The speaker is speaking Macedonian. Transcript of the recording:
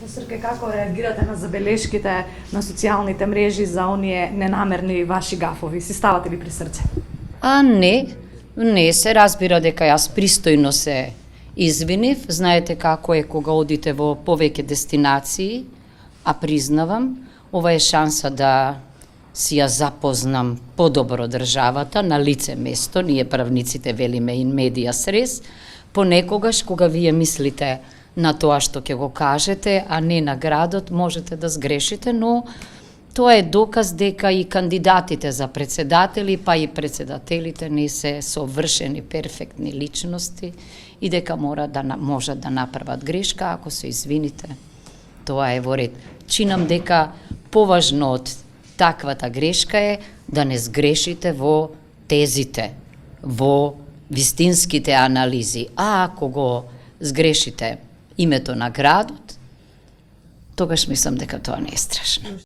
Професорке, како реагирате на забелешките на социјалните мрежи за оние ненамерни ваши гафови? Си ставате ли при срце? Не се разбира дека јас пристојно се извинив. Знаете како е кога одите во повеќе дестинации, а признавам, ова е шанса да си ја запознам подобро државата на лице место. Ние правниците велиме in medias res. Понекогаш кога вие мислите на тоа што ќе го кажете, а не на градот, можете да сгрешите, но тоа е доказ дека и кандидатите за председатели, па и председателите не се совршени, перфектни личности и дека можат да направат грешка, ако се извините. Тоа е во ред. Чинам дека поважно од таквата грешка е да не сгрешите во тезите, во вистинските анализи. А ако го сгрешите името на градот, тогаш мислам дека тоа не е страшно.